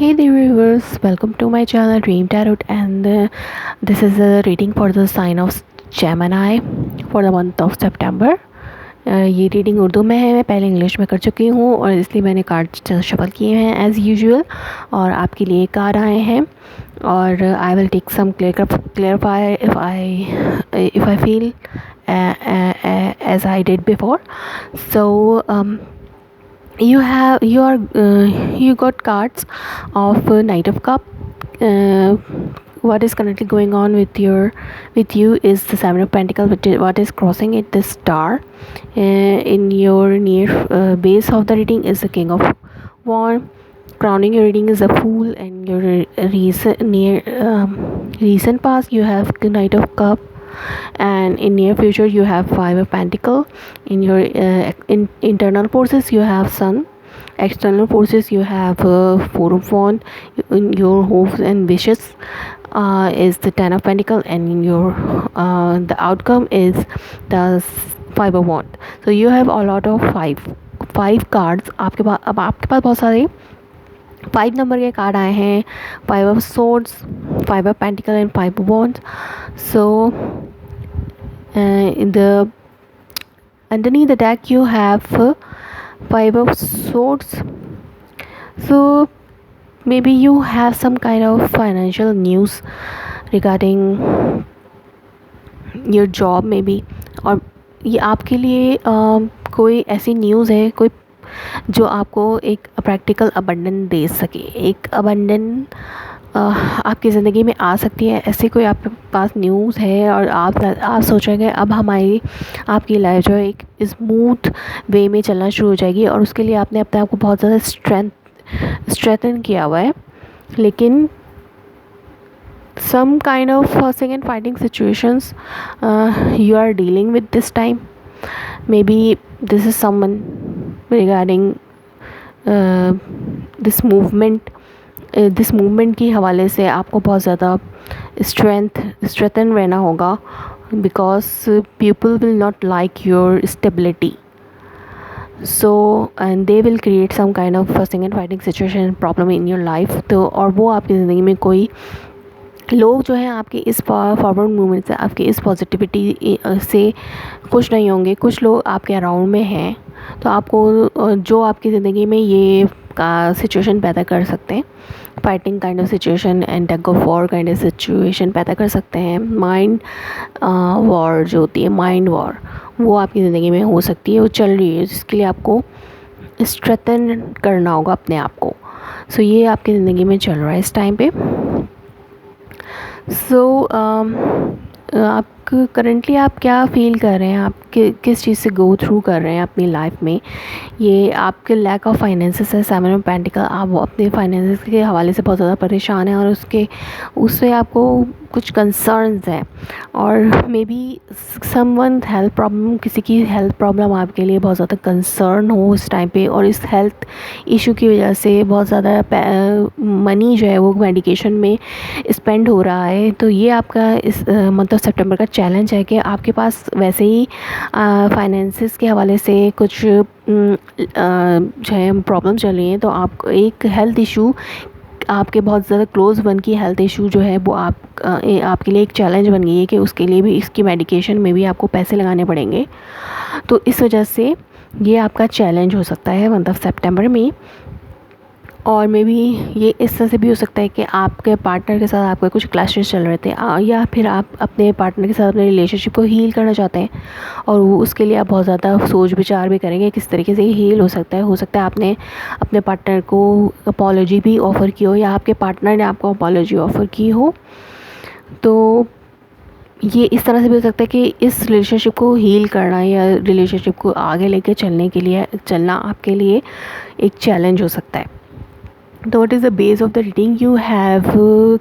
Hey there viewers, welcome to my channel Dream Tarot and this is a reading for the sign of Gemini for the month of September. ये reading Urdu में है, मैं पहले English में कर चुकी हूँ और इसलिए मैंने कार्ड शफल किए हैं एज़ यूजुअल और आपके लिए कार्ड आए हैं और I will take some clarify if I feel as I did before. So you got cards of Knight of Cup. What is currently going on with you is the Seven of Pentacles. What is crossing it, the Star. In your near base of the reading is the King of Wands. Crowning your reading is a Fool, and your recent past you have the Knight of Cup, and in near future you have Five of Pentacles. In your internal forces you have Sun. External forces you have Four of Wands. In your hopes and wishes is the Ten of Pentacles, and in your the outcome is the Five of Wands. So you have a lot of five cards. आपके पास अब आपके पास बहुत सारे 5 number के card आए हैं. 5 of Swords, 5 of Pentacles and 5 of Wands. So in the underneath the deck you have 5 of Swords. So maybe you have some kind of financial news regarding your job maybe, और ये आपके लिए कोई ऐसी news है कोई जो आपको एक प्रैक्टिकल अबंडन दे सके. एक अबंडन आपकी ज़िंदगी में आ सकती है. ऐसी कोई आपके पास न्यूज़ है और आप सोचेंगे अब हमारी आपकी लाइफ जो है एक स्मूथ वे में चलना शुरू हो जाएगी, और उसके लिए आपने अपने आप को बहुत ज़्यादा स्ट्रेंथन किया हुआ है. लेकिन some kind of fussing and fighting situations you are dealing with this time. Maybe this is someone regarding this movement की हवाले से आपको बहुत ज़्यादा स्ट्रेंथन रहना होगा, because people will not like your stability. So and they will create some kind of fussing and fighting situation problem in your life. तो और वो आपकी ज़िंदगी में कोई लोग जो हैं आपके इस फॉरवर्ड मूवमेंट से, आपके इस पॉजिटिविटी से खुश नहीं होंगे. कुछ लोग आपके अराउंड में हैं तो आपको जो आपकी ज़िंदगी में ये का सिचुएशन पैदा कर सकते हैं. Fighting kind of situation and tug of war kind of situation पैदा कर सकते हैं. माइंड वॉर जो होती है, माइंड वॉर, वो आपकी ज़िंदगी में हो सकती है, वो चल रही है, जिसके लिए आपको स्ट्रेंथन करना होगा अपने आप को. सो ये आपकी ज़िंदगी में चल रहा है इस टाइम पे. सो आप करंटली आप क्या फ़ील कर रहे हैं, आप किस चीज़ से गो थ्रू कर रहे हैं अपनी लाइफ में. ये आपके लैक ऑफ फाइनेंसेस है. सेवन ऑफ पेंटिकल, आप अपने फाइनेंसेस के हवाले से बहुत ज़्यादा परेशान हैं और उससे आपको कुछ कंसर्न्स हैं, और may be someone health problem, किसी की हेल्थ प्रॉब्लम आपके लिए बहुत ज़्यादा कंसर्न हो इस टाइम पे, और इस हेल्थ इशू की वजह से बहुत ज़्यादा मनी जो है वो मेडिकेशन में स्पेंड हो रहा है. तो ये आपका इस मंथ ऑफ सितंबर का चैलेंज है कि आपके पास वैसे ही फाइनेंसिस के हवाले से कुछ जो है प्रॉब्लम चल रही हैं. तो आपको एक हेल्थ इशू, आपके बहुत ज़्यादा क्लोज वन की हेल्थ इशू जो है वो आपके लिए एक चैलेंज बन गई है कि उसके लिए भी, इसकी मेडिकेशन में भी आपको पैसे लगाने पड़ेंगे. तो इस वजह से ये आपका चैलेंज हो सकता है मंथ ऑफ सितंबर में. और मे बी ये इस तरह से भी हो सकता है कि आपके पार्टनर के साथ आपके कुछ क्लैशेस चल रहे थे, या फिर आप अपने पार्टनर के साथ अपने रिलेशनशिप को हील करना चाहते हैं, और उसके लिए आप बहुत ज़्यादा सोच विचार भी करेंगे किस तरीके से हील हो सकता है. हो सकता है आपने अपने पार्टनर को अपॉलॉजी भी ऑफ़र की हो, या आपके पार्टनर ने आपको अपॉलॉजी ऑफ़र की हो. तो ये इस तरह से भी हो सकता है कि इस रिलेशनशिप को हील करना या रिलेशनशिप को आगे लेके चलना आपके लिए एक चैलेंज हो सकता है. तो what is the base of the reading? You have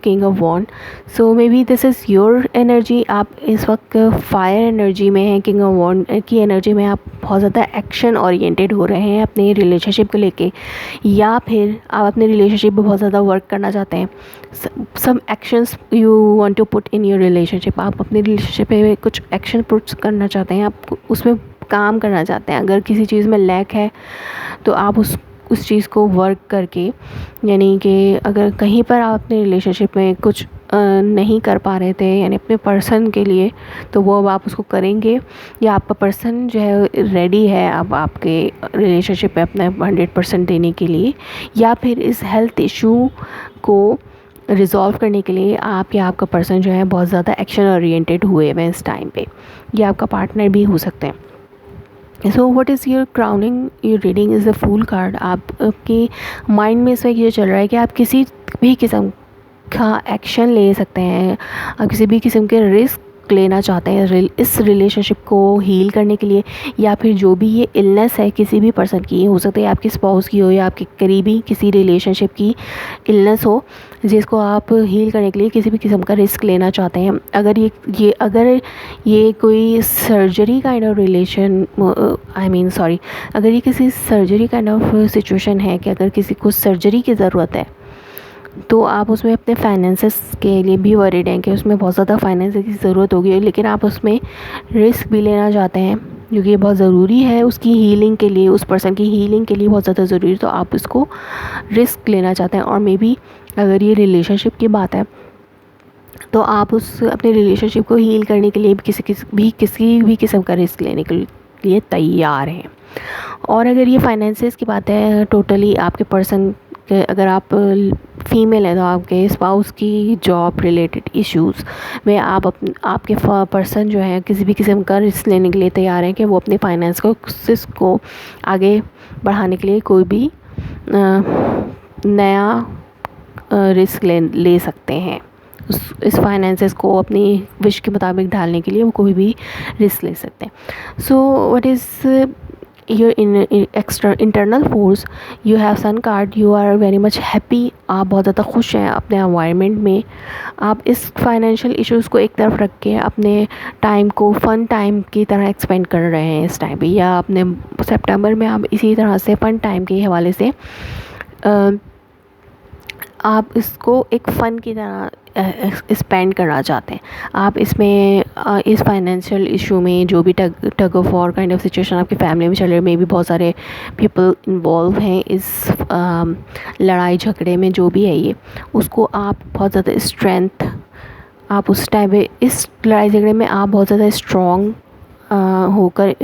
King of Wands. So maybe this is your energy. आप इस वक्त फायर एनर्जी में हैं. किंग ऑफ वॉन्ड की एनर्जी में आप बहुत ज़्यादा एक्शन ओरिएंटेड हो रहे हैं अपने रिलेशनशिप को लेके, या फिर आप अपने रिलेशनशिप में बहुत ज़्यादा वर्क करना चाहते हैं. Some actions you want to put in your relationship. आप अपने रिलेशनशिप में कुछ एक्शन पुट करना चाहते हैं, आप उसमें काम करना चाहते हैं. अगर किसी चीज़ में लैक है तो आप उस चीज़ को वर्क करके, यानी कि अगर कहीं पर आप अपने रिलेशनशिप में कुछ नहीं कर पा रहे थे यानी अपने पर्सन के लिए, तो वो अब आप उसको करेंगे, या आपका पर्सन जो है रेडी है अब आपके रिलेशनशिप में अपना 100% देने के लिए, या फिर इस हेल्थ इशू को रिज़ॉल्व करने के लिए आप या आपका पर्सन जो है बहुत ज़्यादा एक्शन ओरिएंटेड हुए हुए इस टाइम पे, या आपका पार्टनर भी हो सकते हैं। So what is your crowning your reading is the fool card. आपके माइंड में इस वक्त ये चल रहा है कि आप किसी भी किस्म का एक्शन ले सकते हैं, आप किसी भी किस्म के रिस्क लेना चाहते हैं इस रिलेशनशिप को हील करने के लिए, या फिर जो भी ये इलनेस है किसी भी पर्सन की, हो सकता है आपके स्पाउस की हो या आपके करीबी किसी रिलेशनशिप की इलनेस हो, जिसको आप हील करने के लिए किसी भी किस्म का रिस्क लेना चाहते हैं। अगर ये कोई सर्जरी काइंड ऑफ रिलेशन अगर ये किसी सर्जरी काइंड ऑफ सिचुएशन है कि अगर किसी को सर्जरी की ज़रूरत है, तो आप उसमें अपने फाइनेंसेस के लिए भी वरीड हैं कि उसमें बहुत ज़्यादा फाइनेंस की ज़रूरत होगी, लेकिन आप उसमें रिस्क भी लेना चाहते हैं क्योंकि ये बहुत ज़रूरी है उसकी हीलिंग के लिए, उस पर्सन की हीलिंग के लिए बहुत ज़्यादा ज़रूरी है, तो आप इसको रिस्क लेना चाहते हैं। और मे बी अगर ये रिलेशनशिप की बात है तो आप उस अपने रिलेशनशिप को हील करने के लिए किसी भी किस्म का रिस्क लेने के लिए तैयार हैं। और अगर ये फाइनेंसेस की बात है, टोटली आपके पर्सन के, अगर आप फीमेल हैं तो आपके स्पाउस की जॉब रिलेटेड इश्यूज़ में आपके पर्सन जो है किसी भी किस्म का रिस्क लेने के लिए तैयार हैं कि वो अपने फाइनेंस को आगे बढ़ाने के लिए कोई भी नया रिस्क ले सकते हैं। इस फाइनेंसेस को अपनी विश के मुताबिक ढालने के लिए वो कोई भी रिस्क ले सकते हैं। So what is your internal force. You have sun card, you are very much happy, आप बहुत ज़्यादा खुश हैं अपने एनवायरनमेंट में। आप इस फाइनेंशियल इश्यूज़ को एक तरफ रख के अपने टाइम को फ़न टाइम की तरह एक्सपेंड कर रहे हैं इस टाइम पे, या अपने सितंबर में आप इसी तरह से फ़न टाइम के हवाले से आप इसको एक फ़न की तरह स्पेंड करना चाहते हैं। आप इसमें इस फाइनेंशियल इशू में जो भी टग of war kind of situation आपकी फैमिली में चल रही है, में भी बहुत सारे पीपल इन्वॉल्व हैं इस लड़ाई झगड़े में, जो भी है ये, उसको आप बहुत ज़्यादा स्ट्रेंथ, आप उस टाइम पे इस लड़ाई झगड़े में आप बहुत ज़्यादा स्ट्रॉन्ग होकर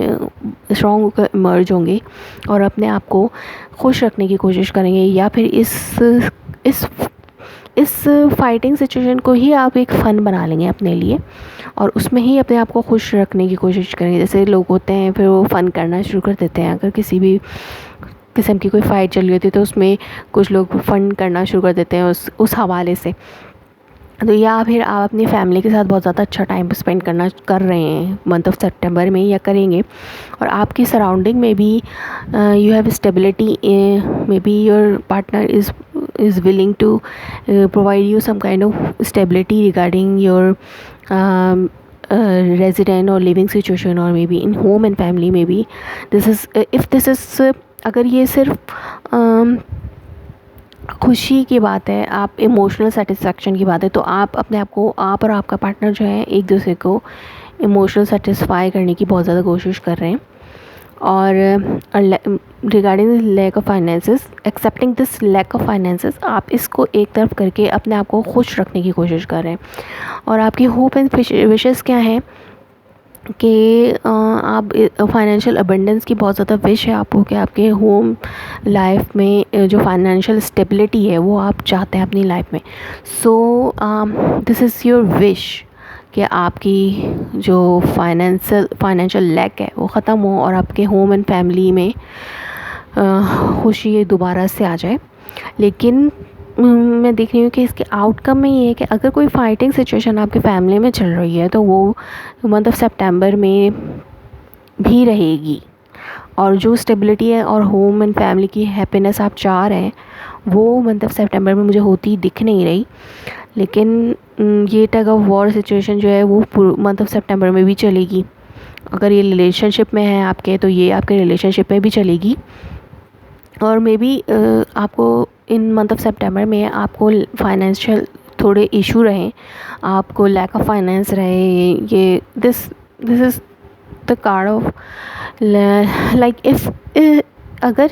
इमर्ज होंगे और अपने आप को खुश रखने की कोशिश करेंगे, या फिर इस फाइटिंग सिचुएशन को ही आप एक फ़न बना लेंगे अपने लिए और उसमें ही अपने आप को खुश रखने की कोशिश करेंगे। जैसे लोग होते हैं फिर वो फ़न करना शुरू कर देते हैं, अगर किसी भी किस्म की कोई फ़ाइट चल रही होती है तो उसमें कुछ लोग फ़न करना शुरू कर देते हैं उस हवाले से। तो या फिर आप अपनी फैमिली के साथ बहुत ज़्यादा अच्छा टाइम स्पेंड कर रहे हैं मंथ ऑफ सितंबर में, या करेंगे, और आपकी सराउंडिंग में भी you have stability, may be your partner is willing to provide you some kind of stability regarding your resident or living situation, or maybe in home and family. Maybe this is अगर ये सिर्फ खुशी की बात है, आप emotional satisfaction की बात है, तो आप अपने आप को, आप और आपका पार्टनर जो है एक दूसरे को इमोशनल सेटिस्फाई करने की बहुत ज़्यादा कोशिश कर रहे हैं। और regarding lack of finances, accepting this lack of finances, आप इसको एक तरफ करके अपने आप को खुश रखने की कोशिश कर रहे हैं। और आपकी होप एंड विशेस क्या हैं कि आप फाइनेंशियल अबंडेंस की बहुत ज़्यादा विश है आपको कि आपके होम लाइफ में जो फाइनेंशियल स्टेबिलिटी है वो आप चाहते हैं अपनी लाइफ में। So this is your wish कि आपकी जो फाइनेंशियल लैक है वो ख़त्म हो और आपके होम एंड फैमिली में खुशी दोबारा से आ जाए। लेकिन मैं देख रही हूँ कि इसके आउटकम में ये है कि अगर कोई फाइटिंग सिचुएशन आपकी फैमिली में चल रही है तो वो मंथ ऑफ सितंबर में भी रहेगी, और जो स्टेबिलिटी है और होम एंड फैमिली की हैप्पीनेस आप चाह रहे हैं वो मंथ ऑफ सितंबर में मुझे होती दिख नहीं रही। लेकिन ये टग ऑफ वॉर सिचुएशन जो है वो मंथ ऑफ सितंबर में भी चलेगी। अगर ये रिलेशनशिप में है आपके तो ये आपके रिलेशनशिप में भी चलेगी, और मे बी आपको इन मंथ ऑफ सितंबर में आपको फाइनेंशियल थोड़े इशू रहें, आपको लैक ऑफ फाइनेंस रहे। ये this is the card of like if अगर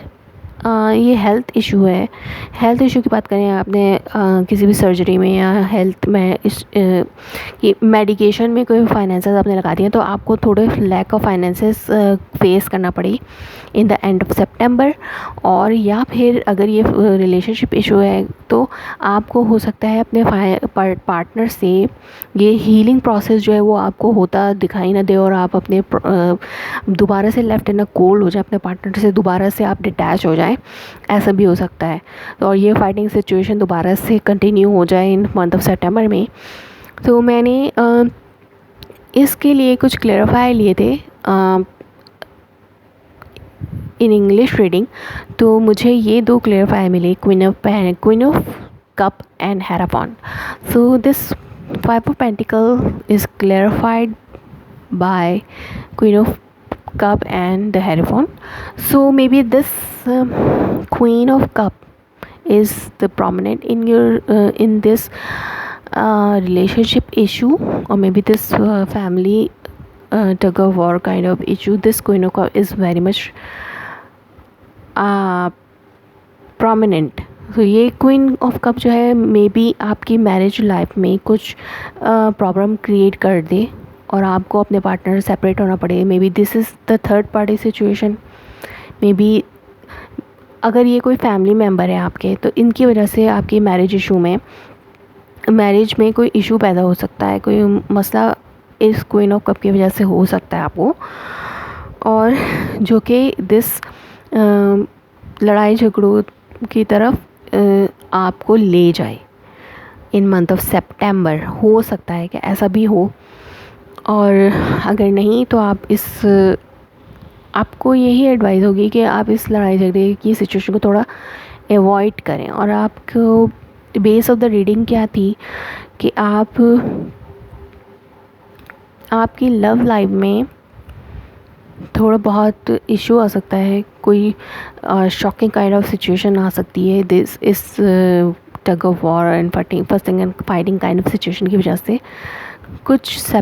ये हेल्थ इशू है। हेल्थ इशू की बात करें आपने किसी भी सर्जरी में या हेल्थ में ये मेडिकेशन में कोई फाइनेंसेस आपने लगा दिए तो आपको थोड़े लैक ऑफ फाइनेंसेस फेस करना पड़े इन द एंड ऑफ सितंबर। और या फिर अगर ये रिलेशनशिप इशू है तो आपको हो सकता है अपने पार्टनर से ये हीलिंग प्रोसेस जो है वो आपको होता दिखाई ना दे और आप अपने दोबारा से लेफ्ट इन अ कोल्ड हो जाए, अपने पार्टनर से दोबारा से आप डिटैच हो जाएं, ऐसा भी हो सकता है। तो और ये फाइटिंग सिचुएशन दोबारा से कंटिन्यू हो जाए इन मंथ ऑफ सितंबर में। तो मैंने इसके लिए कुछ क्लेरिफाई लिए थे इन इंग्लिश रीडिंग। तो मुझे ये दो क्लेरिफाई मिले, क्वीन ऑफ कप एंड हेराफॉन। So this five of pentacle is clarified by Queen of Cup and the Hierophant. So maybe this Queen of Cup is the prominent in your in this relationship issue, or maybe this family tug of war kind of issue. This Queen of Cup is very much prominent. तो ये queen of cup जो है may be आपकी marriage life में कुछ problem create कर दे और आपको अपने पार्टनर से सेपरेट होना पड़े। May be this is the third party situation. May be अगर ये कोई फैमिली मेम्बर है आपके तो इनकी वजह से आपकी मैरिज में कोई इशू पैदा हो सकता है, कोई मसला इस क्वीन ऑफ कप की वजह से हो सकता है आपको, और जो कि दिस लड़ाई झगड़ों की तरफ आपको ले जाए इन मंथ ऑफ सितंबर। हो सकता है कि ऐसा भी हो, और अगर नहीं तो आपको यही एडवाइस होगी कि आप इस लड़ाई झगड़े की सिचुएशन को थोड़ा अवॉइड करें। और आपको बेस ऑफ द रीडिंग क्या थी कि आपकी लव लाइफ में थोड़ा बहुत इशू आ सकता है, कोई शॉकिंग काइंड ऑफ सिचुएशन आ सकती है दिस इस tug of war and frustrating and fighting kind of situation की वजह से कुछ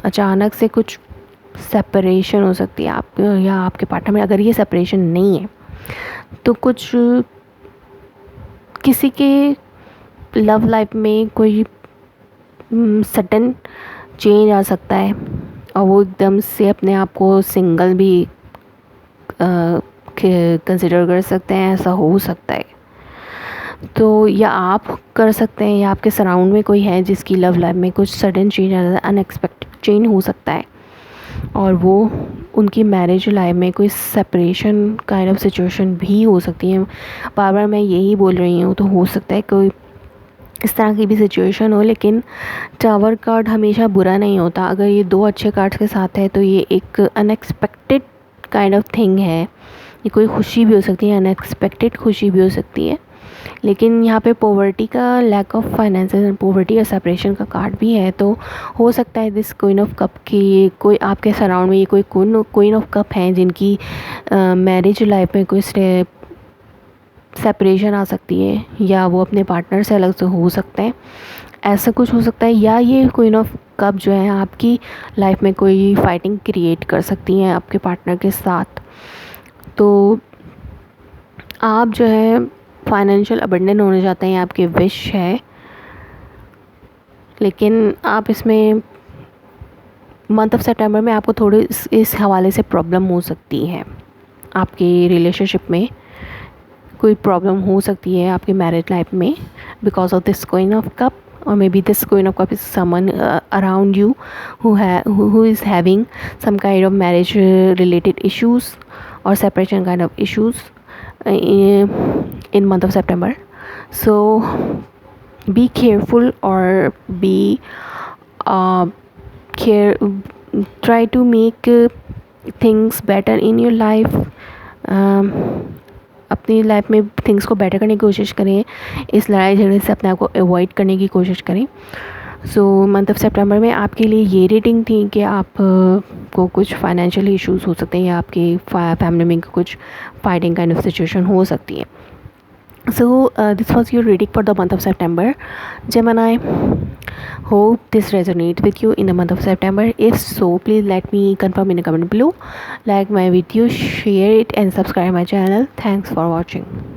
अचानक से कुछ सेपरेशन हो सकती है आप या आपके पार्टनर में। अगर ये सेपरेशन नहीं है तो कुछ किसी के लव लाइफ में कोई सडन चेंज आ सकता है और वो एकदम से अपने आप को सिंगल भी कंसिडर कर सकते हैं, ऐसा हो सकता है। तो या आप कर सकते हैं या आपके सराउंड में कोई है जिसकी लव लाइफ में कुछ सडन चेंज आ जाता है, अनएक्सपेक्टेड चेंज हो सकता है, और वो उनकी मैरिज लाइफ में कोई सेपरेशन काइंड ऑफ सिचुएशन भी हो सकती है। बार बार मैं यही बोल रही हूँ, तो हो सकता है कोई इस तरह की भी सिचुएशन हो। लेकिन टावर कार्ड हमेशा बुरा नहीं होता। अगर ये दो अच्छे कार्ड्स के साथ है तो ये एक अनएक्सपेक्टेड काइंड ऑफ थिंग है। ये कोई खुशी भी हो सकती है, अनएक्सपेक्टेड खुशी भी हो सकती है। लेकिन यहाँ पे पॉवर्टी का, lack of finances and poverty या सेपरेशन का कार्ड भी है। तो हो सकता है दिस क्वीन ऑफ कप की कोई आपके सराउंड में ये कोई क्वीन ऑफ कप हैं जिनकी मैरिज लाइफ में कोई सेपरेशन आ सकती है, या वो अपने पार्टनर से अलग से हो सकते हैं, ऐसा कुछ हो सकता है। या ये क्वीन ऑफ कप जो है आपकी लाइफ में कोई फाइटिंग क्रिएट कर सकती हैं आपके पार्टनर के साथ। तो आप जो है फाइनेंशियल अबंडेंट होने जाते हैं, आपकी विश है, लेकिन आप इसमें मंथ ऑफ सितंबर में आपको थोड़ी इस हवाले से प्रॉब्लम हो सकती है। आपकी रिलेशनशिप में कोई प्रॉब्लम हो सकती है आपकी मैरिज लाइफ में because of this queen of cup, or maybe this queen of cup is someone around you who is having some kind of marriage related issues or separation kind of issues in month of September. So be careful or be try to make things better in your life. अपनी life में things को better करने की कोशिश करें, इस लड़ाई झगड़े से अपने आप को अवॉइड करने की कोशिश करें। सो मंथ ऑफ सितंबर में आपके लिए ये रीडिंग थी कि आप को कुछ फाइनेंशियल इश्यूज हो सकते हैं या आपकी फैमिली में कुछ फाइटिंग काइंड ऑफ सिचुएशन हो सकती है। So this was your reading for the month of September, Gemini. Hope this resonates with you in the month of September. If so, please let me confirm in the comment below. Like my video, share it and subscribe my channel. Thanks for watching.